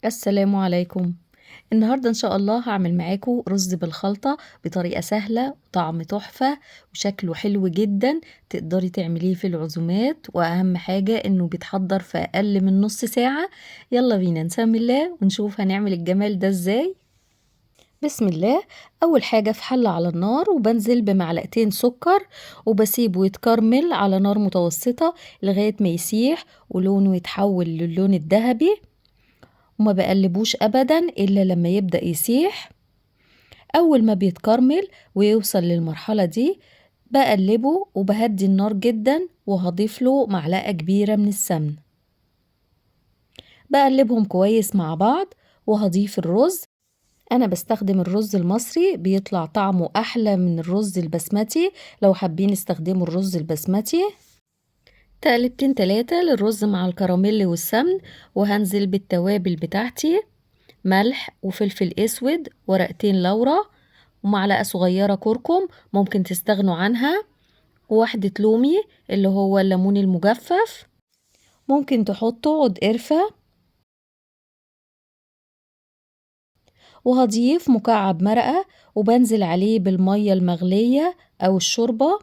السلام عليكم. النهاردة إن شاء الله هاعمل معاكم رز بالخلطة بطريقة سهلة وطعم تحفة وشكله حلو جدًا، تقدري تعمليه في العزومات، وأهم حاجة إنه بيتحضر في أقل من نص ساعة. يلا بينا نسمي الله ونشوف هنعمل الجمال ده إزاي. بسم الله. أول حاجة في حلة على النار وبنزل بمعلقتين سكر وبسيبه يتكرمل على نار متوسطة لغاية ما يسيح ولونه يتحول للون الذهبي، وما بقلبوش أبدا إلا لما يبدأ يسيح. أول ما بيتكرمل ويوصل للمرحلة دي بقلبه وبهدي النار جدا وهضيف له معلقة كبيرة من السمن. بقلبهم كويس مع بعض وهضيف الرز. أنا بستخدم الرز المصري بيطلع طعمه أحلى من الرز البسمتي، لو حابين استخدموا الرز البسمتي. تقلبتين تلاتة للرز مع الكراميل والسمن، وهنزل بالتوابل بتاعتي: ملح وفلفل اسود، ورقتين لورا، ومعلقة صغيرة كركم ممكن تستغنوا عنها، وواحدة لومي اللي هو الليمون المجفف، ممكن تحطوا عود قرفة، وهضيف مكعب مرقة وبنزل عليه بالمية المغلية أو الشوربة.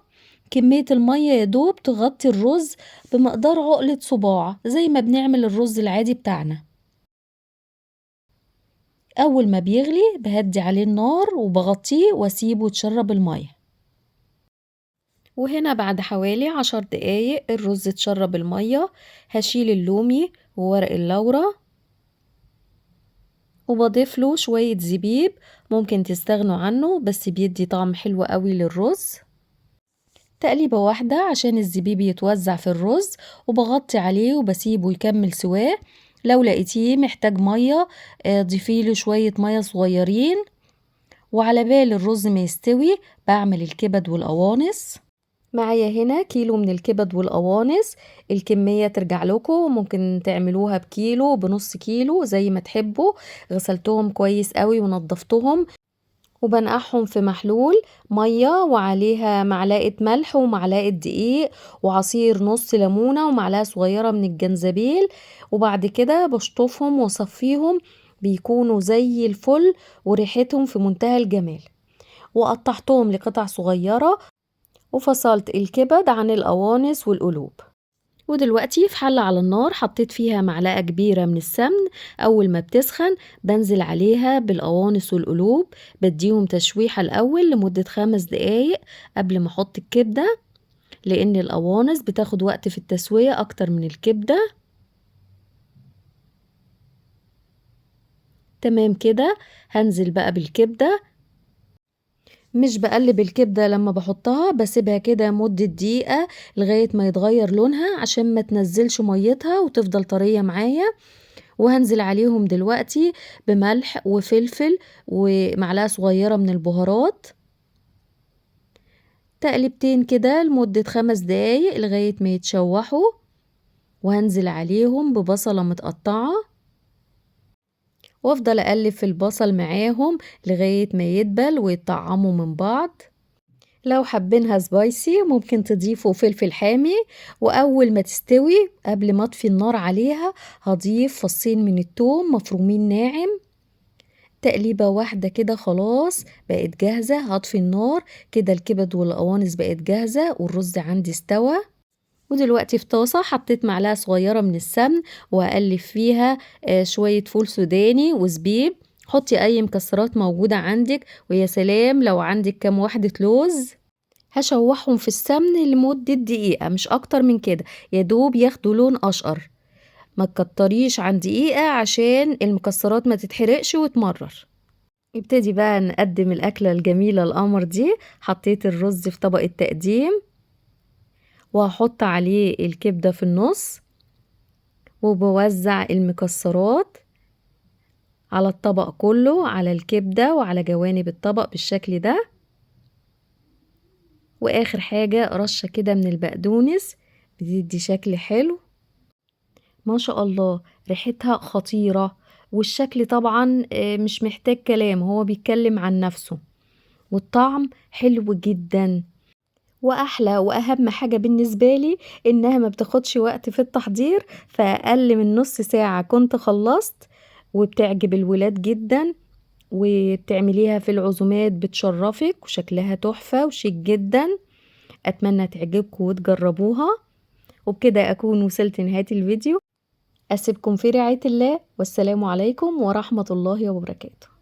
كمية المية يدوب تغطي الرز بمقدار عقلة صباع زي ما بنعمل الرز العادي بتاعنا. أول ما بيغلي بهدي عليه النار وبغطيه واسيبه يتشرب المية. وهنا بعد حوالي 10 دقايق الرز اتشرب المية، هشيل اللومي وورق اللورة وبضيف له شوية زبيب، ممكن تستغنوا عنه بس بيدي طعم حلو قوي للرز. تقليبة واحدة عشان الزبيب يتوزع في الرز، وبغطي عليه وبسيبه يكمل سواه. لو لقيتيه محتاج مية ضيفيله شوية مية صغيرين. وعلى بال الرز ما يستوي بعمل الكبد والقوانص. معايا هنا كيلو من الكبد والقوانص، الكمية ترجع لكم، ممكن تعملوها بكيلو بنص كيلو زي ما تحبوا. غسلتهم كويس قوي ونضفتهم وبنقعهم في محلول مية وعليها معلقة ملح ومعلقة دقيق وعصير نص ليمونة ومعلقة صغيرة من الجنزبيل، وبعد كده بشطفهم وصفيهم، بيكونوا زي الفل وريحتهم في منتهى الجمال. وقطعتهم لقطع صغيرة وفصلت الكبد عن القوانص والقلوب. ودلوقتي في حلة على النار حطيت فيها معلقة كبيرة من السمن. أول ما بتسخن بنزل عليها بالقوانص والقلوب، بديهم تشويحة الأول لمدة 5 دقايق قبل ما أحط الكبدة، لأن القوانص بتاخد وقت في التسوية أكتر من الكبدة. تمام كده. هنزل بقى بالكبدة، مش بقلب الكبدة لما بحطها، بسيبها كده مدة دقيقة لغاية ما يتغير لونها عشان ما تنزلش ميتها وتفضل طرية معايا. وهنزل عليهم دلوقتي بملح وفلفل ومعلقة صغيرة من البهارات. تقلبتين كده لمدة 5 دقايق لغاية ما يتشوحوا. وهنزل عليهم ببصلة متقطعة وافضل اقلب في البصل معاهم لغاية ما يدبل ويتطعموا من بعض. لو حابينها سبايسي ممكن تضيفوا فلفل حامي. وأول ما تستوي قبل ما اطفي النار عليها هضيف فصين من التوم مفرومين ناعم. تقليبة واحدة كده خلاص بقت جاهزة، هطفي النار كده. الكبد والقوانص بقت جاهزة والرز عندي استوى. ودلوقتي في طاسة حطيت معلقة صغيرة من السمن وهقلب فيها شوية فول سوداني وزبيب. حطي أي مكسرات موجودة عندك، ويا سلام لو عندك كام واحدة لوز. هشوحهم في السمن لمدة دقيقة مش أكتر من كده، يدوب ياخدوا لون أشقر. ما تكتريش عن دقيقة عشان المكسرات ما تتحرقش وتمرر. ابتدي بقى نقدم الأكلة الجميلة القمر دي. حطيت الرز في طبق التقديم وهحط عليه الكبدة في النص، وبوزع المكسرات على الطبق كله، على الكبدة وعلى جوانب الطبق بالشكل ده. وآخر حاجة رشة كده من البقدونس بتدي شكل حلو. ما شاء الله ريحتها خطيرة، والشكل طبعا مش محتاج كلام، هو بيتكلم عن نفسه. والطعم حلو جدا. وأحلى وأهم حاجة بالنسبة لي إنها ما بتاخدش وقت في التحضير، فأقل من نص ساعة كنت خلصت. وبتعجب الولاد جدا، وبتعمليها في العزومات بتشرفك وشكلها تحفة وشيك جدا. أتمنى تعجبكم وتجربوها. وبكده أكون وصلت نهاية الفيديو. أسيبكم في رعاية الله، والسلام عليكم ورحمة الله وبركاته.